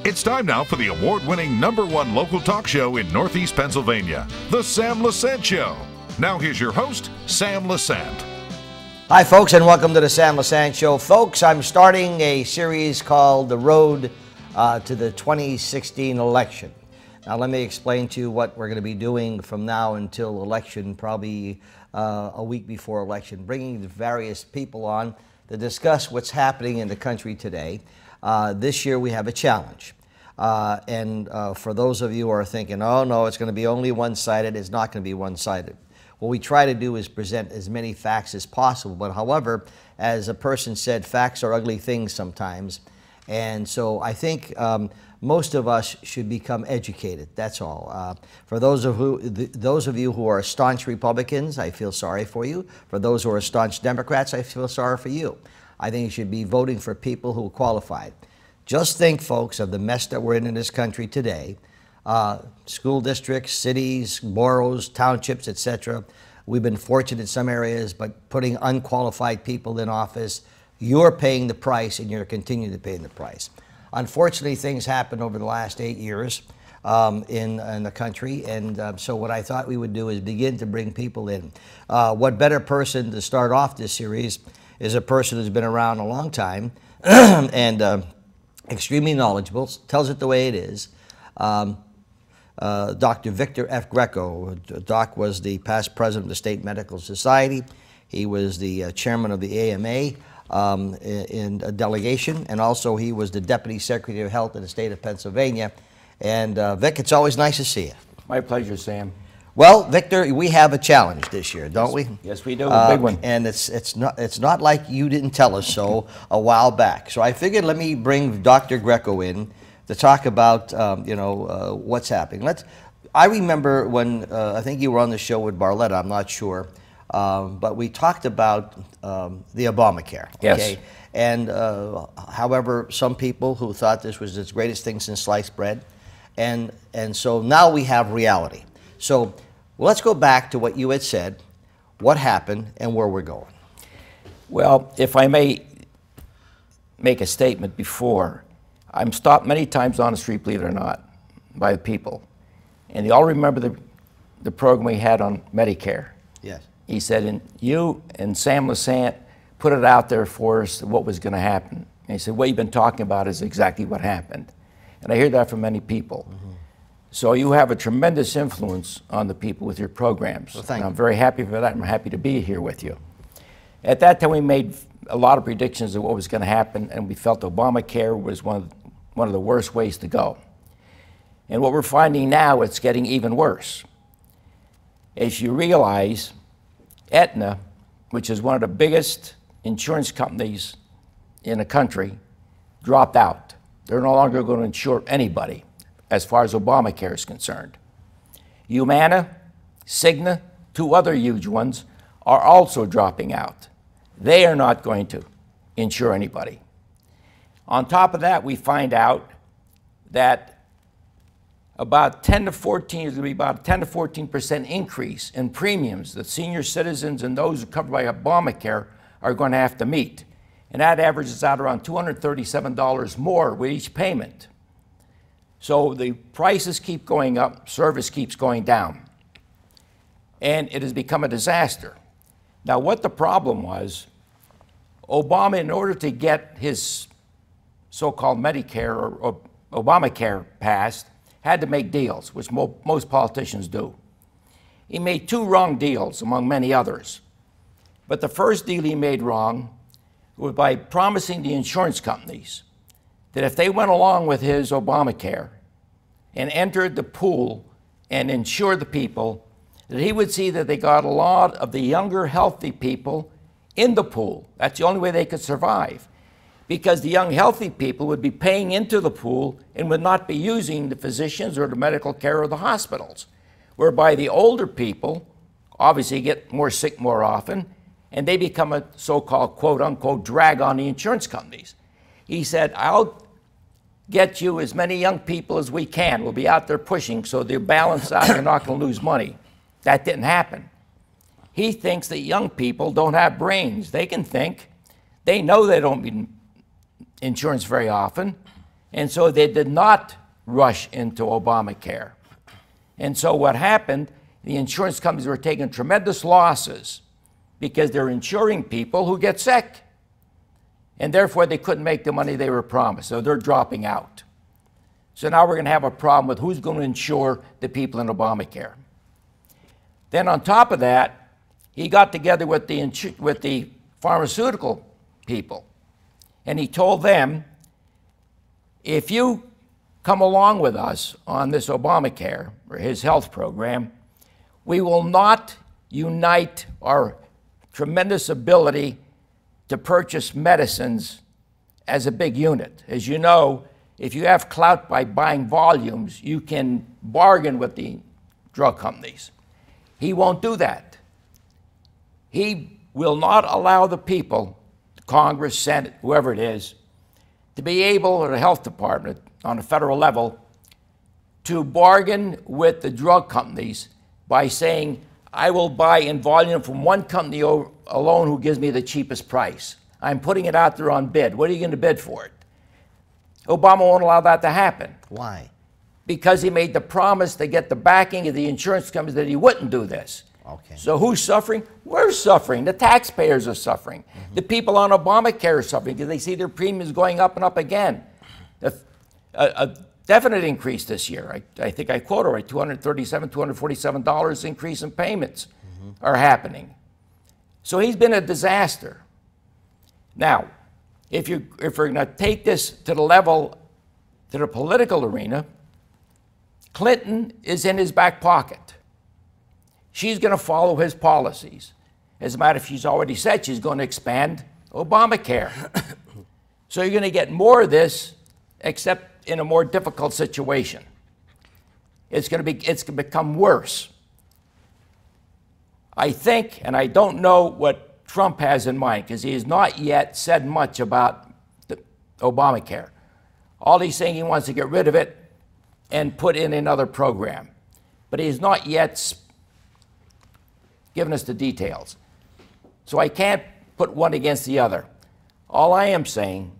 It's time now for the award-winning #1 local talk show in Northeast Pennsylvania, The Sam Lesante Show. Now here's your host, Sam Lesante. Hi, folks, and welcome to The Sam Lesante Show. Folks, I'm starting a series called The Road to the 2016 election. Now, let me explain to you what we're going to be doing from now until election, probably a week before election, bringing the various people on to discuss what's happening in the country today. This year we have a challenge. For those of you who are thinking, oh no, it's going to be only one-sided, it's not going to be one-sided. What we try to do is present as many facts as possible. But however, as a person said, facts are ugly things sometimes. And so I think most of us should become educated. That's all. For those of you who are staunch Republicans, I feel sorry for you. For those who are staunch Democrats, I feel sorry for you. I think you should be voting for people who are qualified. Just think, folks, of the mess that we're in this country today. School districts, cities, boroughs, townships, etc. We've been fortunate in some areas, but putting unqualified people in office, you're paying the price and you're continuing to pay the price. Unfortunately, things happened over the last 8 years in the country, and so what I thought we would do is begin to bring people in. What better person to start off this series is a person who's been around a long time and extremely knowledgeable, tells it the way it is. Dr. Victor F. Greco. Doc was the past president of the State Medical Society. He was the chairman of the AMA in a delegation, and also he was the Deputy Secretary of Health in the state of Pennsylvania. And Vic, it's always nice to see you. My pleasure, Sam. Well, Victor, we have a challenge this year, don't we? Yes, we do. A big one. And it's not like you didn't tell us so a while back. So I figured let me bring Dr. Greco in to talk about what's happening. I remember when I think you were on the show with Barletta. I'm not sure, but we talked about the Obamacare. Okay? Yes. And however, some people who thought this was the greatest thing since sliced bread, and so now we have reality. So let's go back to what you had said, what happened, and where we're going. Well, if I may make a statement before, I'm stopped many times on the street, believe it or not, by the people. And they all remember the program we had on Medicare. Yes. He said, and you and Sam Lesante put it out there for us what was going to happen. And he said, what you've been talking about is exactly what happened. And I hear that from many people. Mm-hmm. So you have a tremendous influence on the people with your programs. Well, thank you. I'm very happy for that. I'm happy to be here with you. At that time, we made a lot of predictions of what was going to happen, and we felt Obamacare was one of the worst ways to go. And what we're finding now, it's getting even worse. As you realize, Aetna, which is one of the biggest insurance companies in the country, dropped out. They're no longer going to insure anybody as far as Obamacare is concerned. Humana, Cigna, two other huge ones, are also dropping out. They are not going to insure anybody. On top of that, we find out that about 10 to 14, there's going to be about a 10 to 14% increase in premiums that senior citizens and those covered by Obamacare are going to have to meet. And that averages out around $237 more with each payment. So the prices keep going up, service keeps going down. And it has become a disaster. Now, what the problem was, Obama, in order to get his so-called Medicare or Obamacare passed, had to make deals, which most politicians do. He made two wrong deals, among many others. But the first deal he made wrong was by promising the insurance companies that if they went along with his Obamacare and entered the pool and insured the people, that he would see that they got a lot of the younger, healthy people in the pool. That's the only way they could survive, because the young, healthy people would be paying into the pool and would not be using the physicians or the medical care of the hospitals, whereby the older people obviously get more sick more often, and they become a so-called quote-unquote drag on the insurance companies. He said, I'll get you as many young people as we can. We'll be out there pushing so they'll balance out, you're not going to lose money. That didn't happen. He thinks that young people don't have brains. They can think. They know they don't need insurance very often, And so they did not rush into Obamacare. And so what happened, the insurance companies were taking tremendous losses because they're insuring people who get sick. And therefore, they couldn't make the money they were promised. So they're dropping out. So now we're going to have a problem with who's going to insure the people in Obamacare. Then on top of that, he got together with the pharmaceutical people. And he told them, if you come along with us on this Obamacare, or his health program, we will not unite our tremendous ability to purchase medicines as a big unit. As you know, if you have clout by buying volumes, you can bargain with the drug companies. He won't do that. He will not allow the people, Congress, Senate, whoever it is, to be able, or the health department on a federal level, to bargain with the drug companies by saying, I will buy in volume from one company alone who gives me the cheapest price. I'm putting it out there on bid. What are you going to bid for it? Obama won't allow that to happen. Why? Because he made the promise to get the backing of the insurance companies that he wouldn't do this. Okay. So who's suffering? We're suffering. The taxpayers are suffering. The people on Obamacare are suffering because they see their premiums going up and up again. A definite increase this year. I think I quoted right, $237, $247 increase in payments are happening. So he's been a disaster. Now, if we're going to take this to the level, to the political arena, Clinton is in his back pocket. She's going to follow his policies. As a matter of fact, she's already said she's going to expand Obamacare. So you're going to get more of this, except in a more difficult situation. It's going to become worse. I think, and I don't know what Trump has in mind, because he has not yet said much about Obamacare. All he's saying, he wants to get rid of it and put in another program. But he has not yet given us the details. So I can't put one against the other. All I am saying,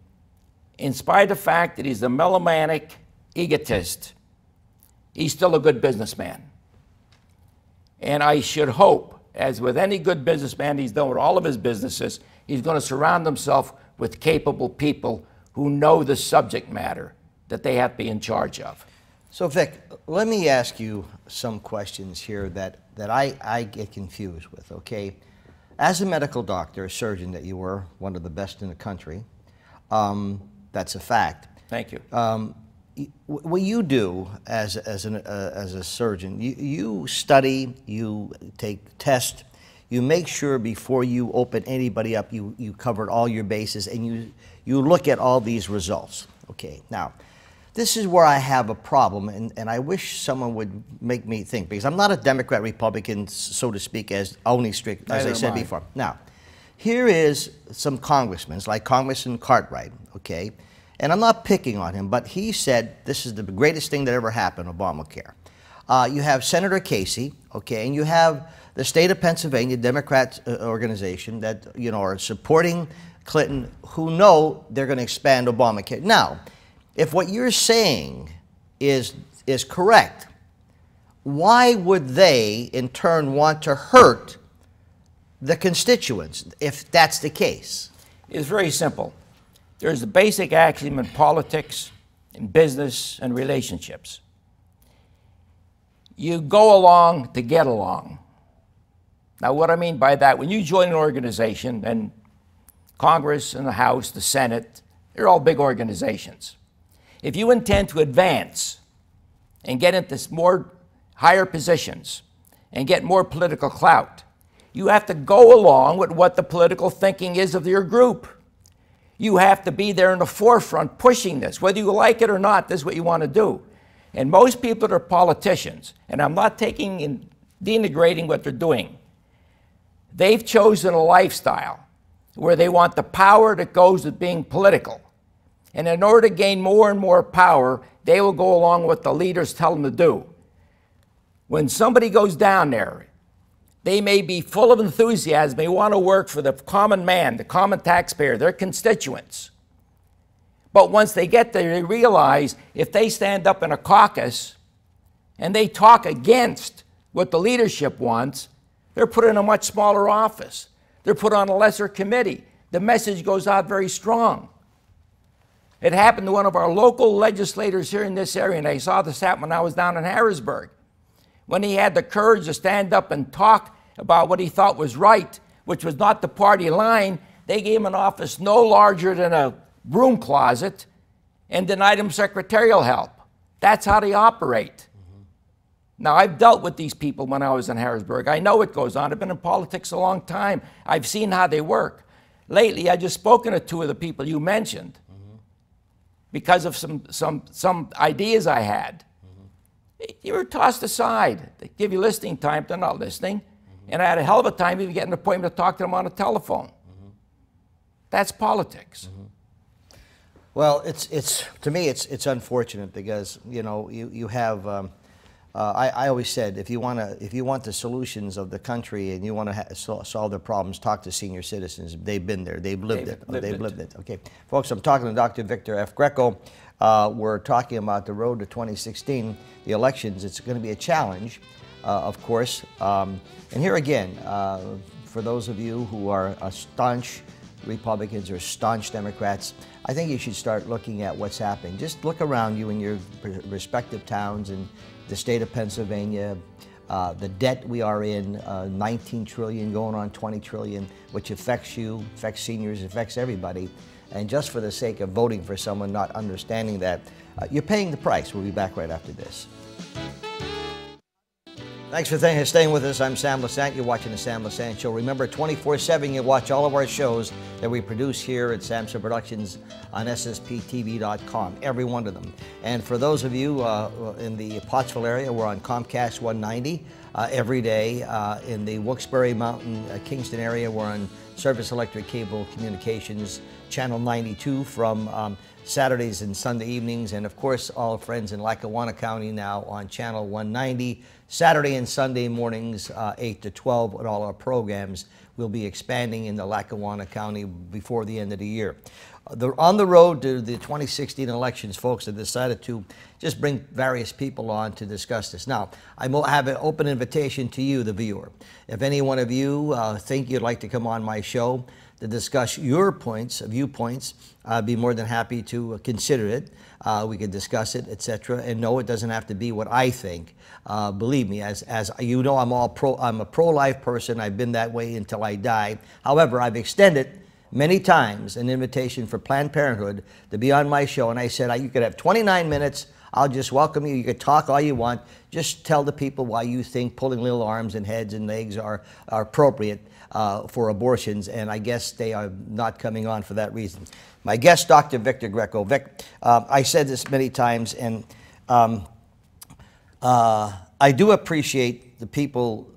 in spite of the fact that he's a melodramatic egotist, he's still a good businessman. And I should hope, as with any good businessman he's done with all of his businesses, he's going to surround himself with capable people who know the subject matter that they have to be in charge of. So Vic, let me ask you some questions here that I get confused with, okay? As a medical doctor, a surgeon that you were, one of the best in the country, that's a fact. Thank you. What you do as a surgeon, you study, you take tests, you make sure before you open anybody up, you covered all your bases, and you look at all these results. Okay, now, this is where I have a problem, and I wish someone would make me think, because I'm not a Democrat, Republican, so to speak, as only strict, as I said before. Now, here is some congressmen, like Congressman Cartwright, okay? And I'm not picking on him, but he said this is the greatest thing that ever happened, Obamacare. You have Senator Casey, okay, and you have the state of Pennsylvania Democrat organization that, you know, are supporting Clinton, who know they're going to expand Obamacare. Now, if what you're saying is correct, why would they, in turn, want to hurt the constituents, if that's the case? It's very simple. There's a basic axiom in politics, in business, and relationships. You go along to get along. Now, what I mean by that, when you join an organization, and Congress and the House, the Senate, they're all big organizations. If you intend to advance and get into more higher positions and get more political clout, you have to go along with what the political thinking is of your group. You have to be there in the forefront pushing this. Whether you like it or not, this is what you want to do. And most people that are politicians, and I'm not taking and denigrating what they're doing, they've chosen a lifestyle where they want the power that goes with being political. And in order to gain more and more power, they will go along with what the leaders tell them to do. When somebody goes down there, they may be full of enthusiasm. They want to work for the common man, the common taxpayer, their constituents. But once they get there, they realize if they stand up in a caucus and they talk against what the leadership wants, they're put in a much smaller office. They're put on a lesser committee. The message goes out very strong. It happened to one of our local legislators here in this area, and I saw this happen when I was down in Harrisburg. When he had the courage to stand up and talk about what he thought was right, which was not the party line, they gave him an office no larger than a broom closet and denied him secretarial help. That's how they operate. Now, I've dealt with these people when I was in Harrisburg. I know what goes on. I've been in politics a long time. I've seen how they work. Lately, I've just spoken to two of the people you mentioned because of some ideas I had. You were tossed aside. They give you listening time, they're not listening. And I had a hell of a time even getting an appointment to talk to them on a telephone. That's politics. Well, it's to me, it's unfortunate because, you know, you have, I always said, if you want the solutions of the country and you want to solve their problems, talk to senior citizens. They've been there. They've lived it. They've lived it. Okay. Folks, I'm talking to Dr. Victor F. Greco. We're talking about the road to 2016, the elections. It's going to be a challenge, of course. And here again, for those of you who are staunch Republicans or staunch Democrats, I think you should start looking at what's happening. Just look around you in your respective towns in the state of Pennsylvania, the debt we are in, 19 trillion going on 20 trillion, which affects you, affects seniors, affects everybody. And just for the sake of voting for someone not understanding that, you're paying the price. We'll be back right after this. Thanks for staying with us. I'm Sam Lesante. You're watching The Sam Lesante Show. Remember, 24/7, you watch all of our shows that we produce here at Samson Productions on SSPTV.com, every one of them. And for those of you in the Pottsville area, we're on Comcast 190 every day. In the Wilkes-Barre Mountain, Kingston area, we're on Service Electric Cable Communications, Channel 92 from Saturdays and Sunday evenings. And of course, all friends in Lackawanna County now on Channel 190. Saturday and Sunday mornings, 8 to 12, with all our programs. We'll be expanding in the Lackawanna County before the end of the year. On the road to the 2016 elections, folks have decided to just bring various people on to discuss this. Now, I have an open invitation to you, the viewer. If any one of you think you'd like to come on my show to discuss your viewpoints, I'd be more than happy to consider it. We could discuss it, etc. And no, it doesn't have to be what I think. Believe me, as you know, I'm a pro-life person. I've been that way until I die. However, I've extended many times an invitation for Planned Parenthood to be on my show, and I said, you could have 29 minutes. I'll just welcome you. You could talk all you want. Just tell the people why you think pulling little arms and heads and legs are appropriate for abortions, and I guess they are not coming on for that reason. My guest, Dr. Victor Greco. Vic, I said this many times, and I do appreciate the people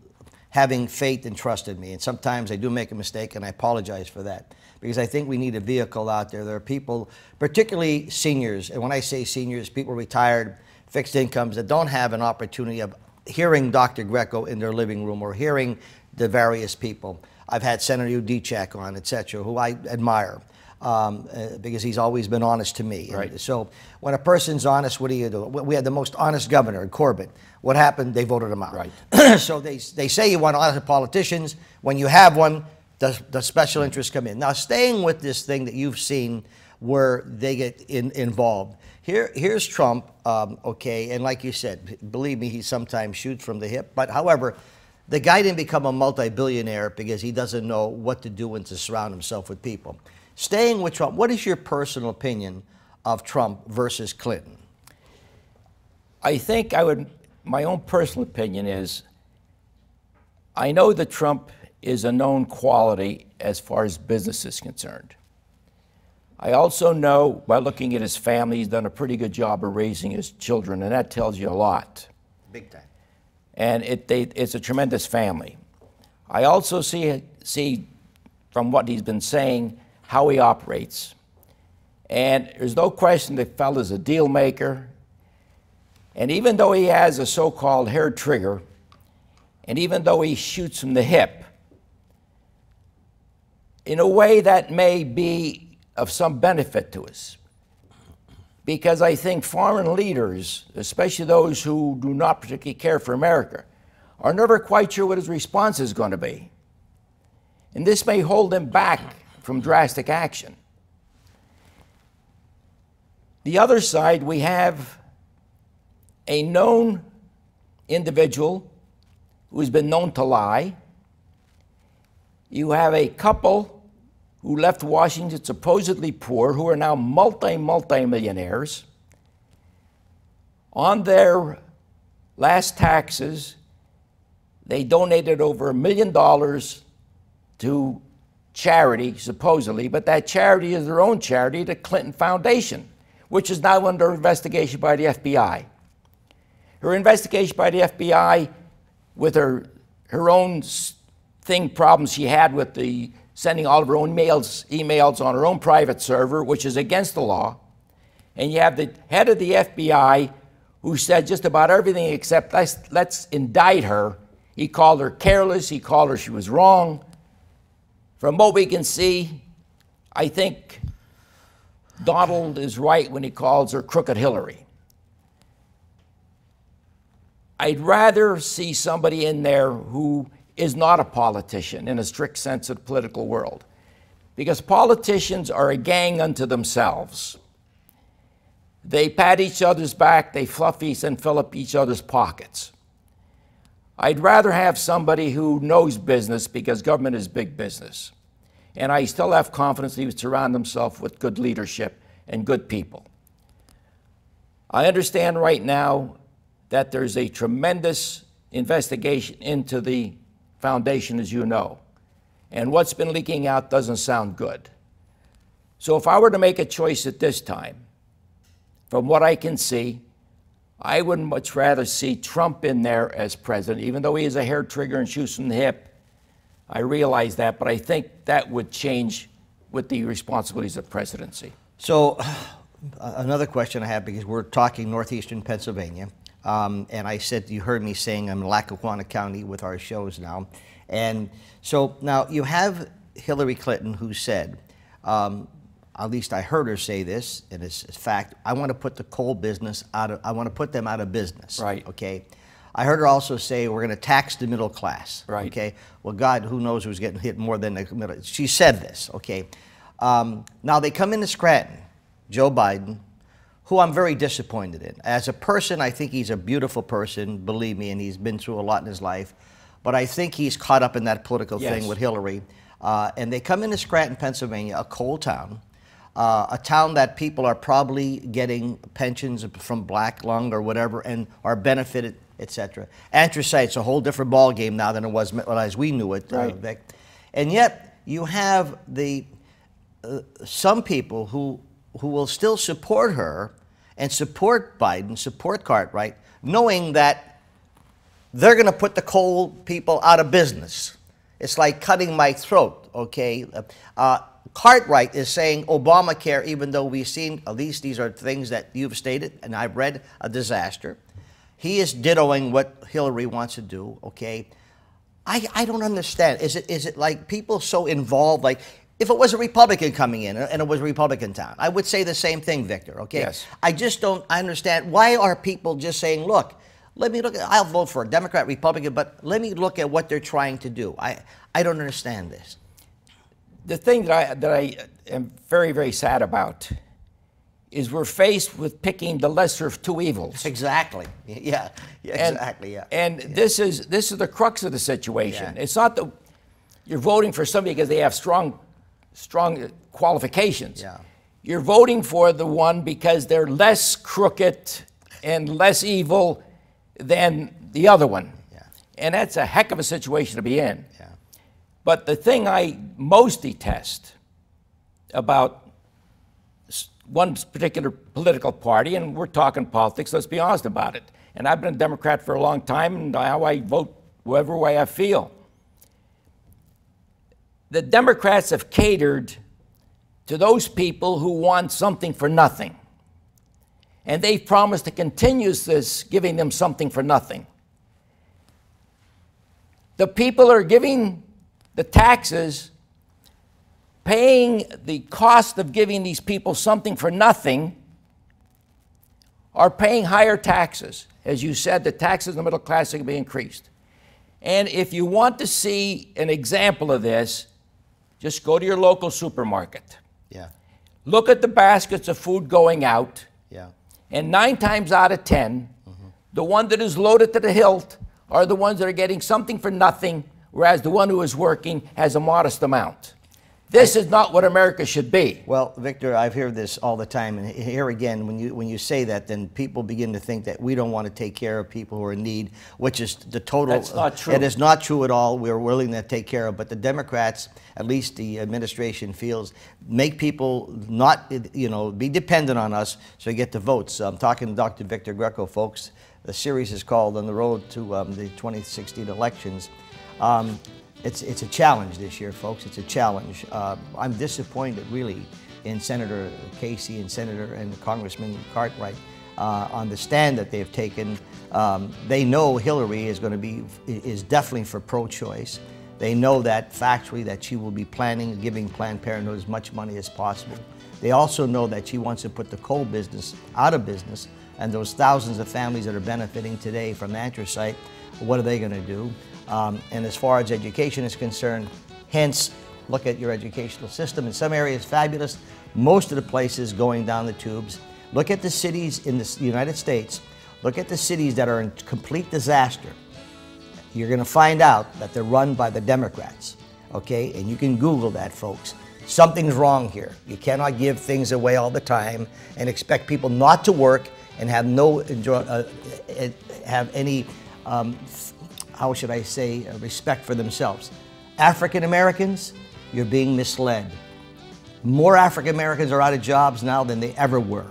having faith and trust in me, and sometimes I do make a mistake, and I apologize for that, because I think we need a vehicle out there. There are people, particularly seniors, and when I say seniors, people retired, fixed incomes, that don't have an opportunity of hearing Dr. Greco in their living room or hearing the various people. I've had Senator Udicek on, etc., who I admire because he's always been honest to me. Right. And so when a person's honest, what do you do? We had the most honest governor, Corbett. What happened? They voted him out. Right. So they say you want honest politicians. When you have one, the special interests come in. Now, staying with this thing that you've seen where they get involved. Here's Trump, okay, and like you said, believe me, he sometimes shoots from the hip. But however, the guy didn't become a multi-billionaire because he doesn't know what to do and to surround himself with people. Staying with Trump, what is your personal opinion of Trump versus Clinton? I think my own personal opinion is, I know that Trump is a known quality as far as business is concerned. I also know, by looking at his family, he's done a pretty good job of raising his children, and that tells you a lot. Big time. And it's a tremendous family. I also see from what he's been saying how he operates. And there's no question the fella's a deal maker. And even though he has a so-called hair trigger, and even though he shoots from the hip, in a way that may be of some benefit to us. because I think foreign leaders, especially those who do not particularly care for America, are never quite sure what his response is going to be. And this may hold them back from drastic action. The other side, we have a known individual who's been known to lie. You have a couple who left Washington supposedly poor, who are now multi-millionaires. On their last taxes, they donated over $1 million to charity, supposedly, but that charity is their own charity, the Clinton Foundation, which is now under investigation by the FBI. Her investigation by the FBI, with her own problems she had with the sending all of her own emails on her own private server, which is against the law. And you have the head of the FBI who said just about everything except let's indict her. He called her careless. He called her she was wrong. From what we can see, I think Donald is right when he calls her Crooked Hillary. I'd rather see somebody in there who is not a politician in a strict sense of the political world, because politicians are a gang unto themselves. They pat each other's back, they fluff and fill up each other's pockets. I'd rather have somebody who knows business, because government is big business. And I still have confidence that he would surround himself with good leadership and good people. I understand right now that there's a tremendous investigation into the foundation, as you know. And what's been leaking out doesn't sound good. So if I were to make a choice at this time, from what I can see, I would much rather see Trump in there as president, even though he is a hair trigger and shoots from the hip. I realize that, but I think that would change with the responsibilities of presidency. So another question I have, because we're talking northeastern Pennsylvania, and I said, you heard me saying I'm in Lackawanna County with our shows now. And so now you have Hillary Clinton, who said, at least I heard her say this, and it's a fact, I want to put the coal business I want to put them out of business. Right. Okay. I heard her also say we're going to tax the middle class. Right. Okay. Well, God, who knows who's getting hit more than the middle. She said this. Okay. Now they come into Scranton, Joe Biden, who I'm very disappointed in. As a person, I think he's a beautiful person, believe me, and he's been through a lot in his life. But I think he's caught up in that political thing with Hillary. And they come into Scranton, Pennsylvania, a coal town, a town that people are probably getting pensions from black lung or whatever and are benefited, etc. Anthracite's a whole different ballgame now than it was as we knew it, Vic. And yet you have some people who will still support her and support Biden, support Cartwright, knowing that they're going to put the coal people out of business. It's like cutting my throat, okay? Cartwright is saying Obamacare, even though we've seen, at least these are things that you've stated, and I've read, a disaster. He is dittoing what Hillary wants to do, okay? I don't understand. Is it like people so involved, like, if it was a Republican coming in and it was a Republican town, I would say the same thing, Victor, okay? Yes. I just don't understand. Why are people just saying, look, let me look at, I'll vote for a Democrat, Republican, but let me look at what they're trying to do. I don't understand this. The thing that I am very, very sad about is we're faced with picking the lesser of two evils. Exactly. Yeah. Exactly. Yeah. And this is the crux of the situation. Yeah. It's not that you're voting for somebody because they have strong qualifications. Yeah. You're voting for the one because they're less crooked and less evil than the other one. Yeah. And that's a heck of a situation to be in. Yeah. But the thing I most detest about one particular political party, and we're talking politics, let's be honest about it, and I've been a Democrat for a long time, and how I vote whatever way I feel. The Democrats have catered to those people who want something for nothing. And they've promised to continue this, giving them something for nothing. The people are giving the taxes, paying the cost of giving these people something for nothing, are paying higher taxes. As you said, the taxes in the middle class are going to be increased. And if you want to see an example of this, just go to your local supermarket. Yeah. Look at the baskets of food going out. Yeah. And 9 times out of 10, the one that is loaded to the hilt are the ones that are getting something for nothing, whereas the one who is working has a modest amount. This is not what America should be. Well, Victor, I've heard this all the time, and here again, when you say that, then people begin to think that we don't want to take care of people who are in need, which is the total. That's not true. It is not true at all. We're willing to take care of, but the Democrats, at least the administration, feels make people not, be dependent on us, so you get the votes. I'm talking to Dr. Victor Greco, folks. The series is called On the Road to the 2016 Elections. It's a challenge this year, folks. It's a challenge. I'm disappointed, really, in Senator Casey and Congressman Cartwright on the stand that they've taken. They know Hillary is definitely for pro-choice. They know that factually that she will be giving Planned Parenthood as much money as possible. They also know that she wants to put the coal business out of business, and those thousands of families that are benefiting today from anthracite, what are they going to do? And as far as education is concerned, hence, look at your educational system. In some areas, fabulous. Most of the places going down the tubes. Look at the cities in the United States. Look at the cities that are in complete disaster. You're going to find out that they're run by the Democrats, okay? And you can Google that, folks. Something's wrong here. You cannot give things away all the time and expect people not to work and have any how should I say, respect for themselves. African Americans, you're being misled. More African Americans are out of jobs now than they ever were.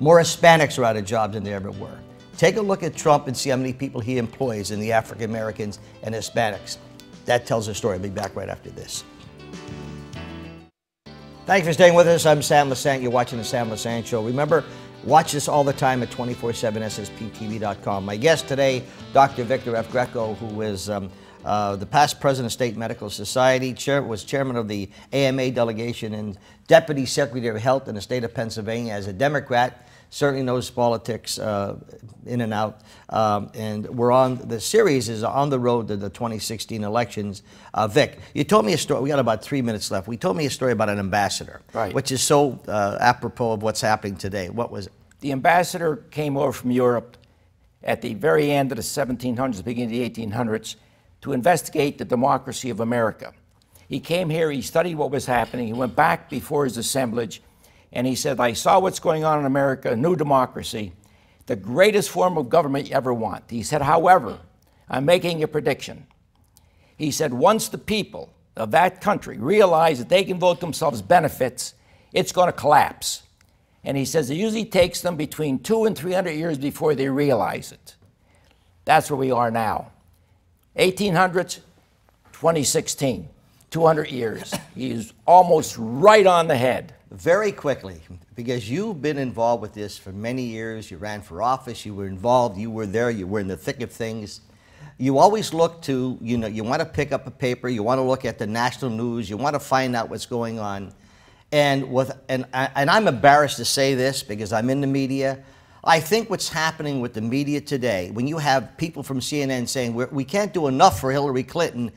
More Hispanics are out of jobs than they ever were. Take a look at Trump and see how many people he employs in the African Americans and Hispanics. That tells a story. I'll be back right after this. Thanks for staying with us. I'm Sam Lesante. You're watching the Sam Lesante Show. Remember, watch this all the time at 247ssptv.com. My guest today, Dr. Victor F. Greco, who is the past president of State Medical Society, was chairman of the AMA delegation, and deputy secretary of health in the state of Pennsylvania. As a Democrat, certainly knows politics in and out. And the series is On the Road to the 2016 elections. Vic, you told me a story. We got about 3 minutes left. You told me a story about an ambassador, right, which is so apropos of what's happening today. What was it? The ambassador came over from Europe at the very end of the 1700s, beginning of the 1800s, to investigate the democracy of America. He came here, he studied what was happening, he went back before his assemblage, and he said, I saw what's going on in America, a new democracy, the greatest form of government you ever want. He said, however, I'm making a prediction. He said, once the people of that country realize that they can vote themselves benefits, it's going to collapse. And he says it usually takes them between 200 and 300 years before they realize it. That's where we are now. 1800s, 2016, 200 years. He's almost right on the head. Very quickly, because you've been involved with this for many years. You ran for office, you were involved, you were there, you were in the thick of things. You always look to, you want to pick up a paper, you want to look at the national news, you want to find out what's going on. And I'm embarrassed to say this because I'm in the media. I think what's happening with the media today, when you have people from CNN saying we can't do enough for Hillary Clinton,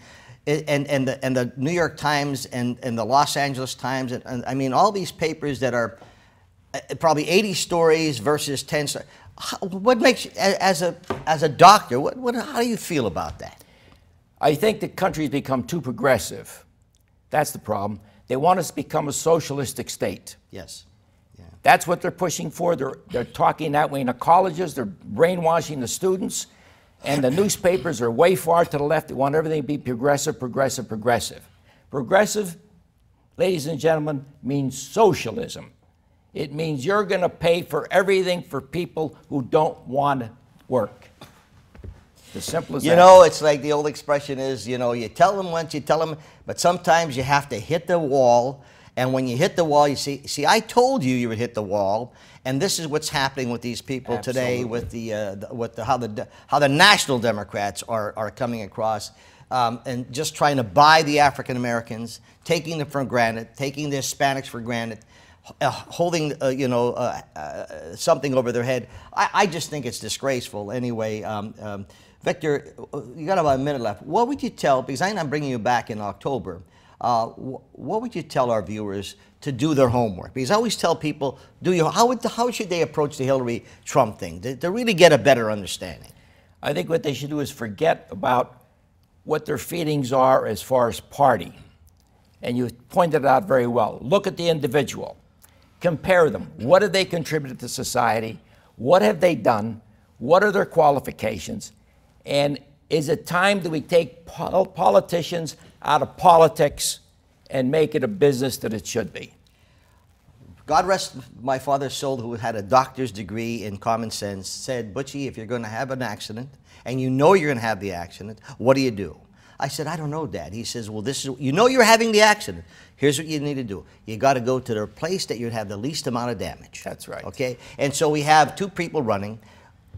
and the New York Times and the Los Angeles Times, and I mean all these papers that are probably 80 stories versus 10 stories. What makes you, as a doctor, how do you feel about that? I think the country's become too progressive. That's the problem. They want us to become a socialistic state. Yes. Yeah. That's what they're pushing for. They're talking that way in the colleges. They're brainwashing the students. And the newspapers are way far to the left. They want everything to be progressive, progressive, progressive. Progressive, ladies and gentlemen, means socialism. It means you're going to pay for everything for people who don't want to work. As simple as that. You know, it's like the old expression is, you tell them once, you tell them, but sometimes you have to hit the wall. And when you hit the wall, you see, I told you would hit the wall. And this is what's happening with these people today, with how the national Democrats are coming across, and just trying to buy the African Americans, taking them for granted, taking the Hispanics for granted. holding, something over their head. I just think it's disgraceful. Anyway, Victor, you got about a minute left. What would you tell, because I'm bringing you back in October, what would you tell our viewers to do their homework? Because I always tell people, how should they approach the Hillary Trump thing to really get a better understanding? I think what they should do is forget about what their feelings are as far as party. And you pointed it out very well. Look at the individual. Compare them. What have they contributed to society? What have they done? What are their qualifications? And is it time that we take politicians out of politics and make it a business that it should be? God rest my father's soul, who had a doctor's degree in common sense, said, Butchie, if you're going to have an accident and you know you're going to have the accident, what do? I said, I don't know, Dad. He says, well, you know you're having the accident. Here's what you need to do. You got to go to the place that you'd have the least amount of damage. That's right. Okay? And so we have two people running.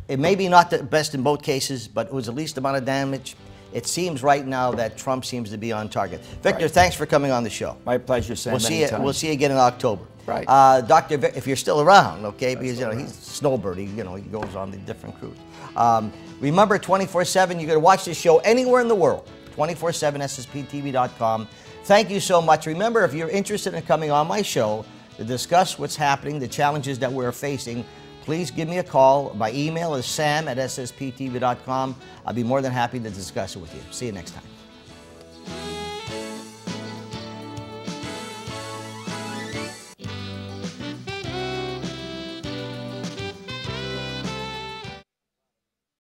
It may be not the best in both cases, but it was the least amount of damage. It seems right now that Trump seems to be on target. Victor, thanks for coming on the show. My pleasure, Sam. We'll see you again in October. Right. Doctor, if you're still around, okay, because he's Snowbird. He goes on the different cruise. Remember, 24/7. You can watch this show anywhere in the world. 24/7 SSPTV.com. Thank you so much. Remember, if you're interested in coming on my show to discuss what's happening, the challenges that we're facing, please give me a call. My email is sam@ssptv.com. I'll be more than happy to discuss it with you. See you next time.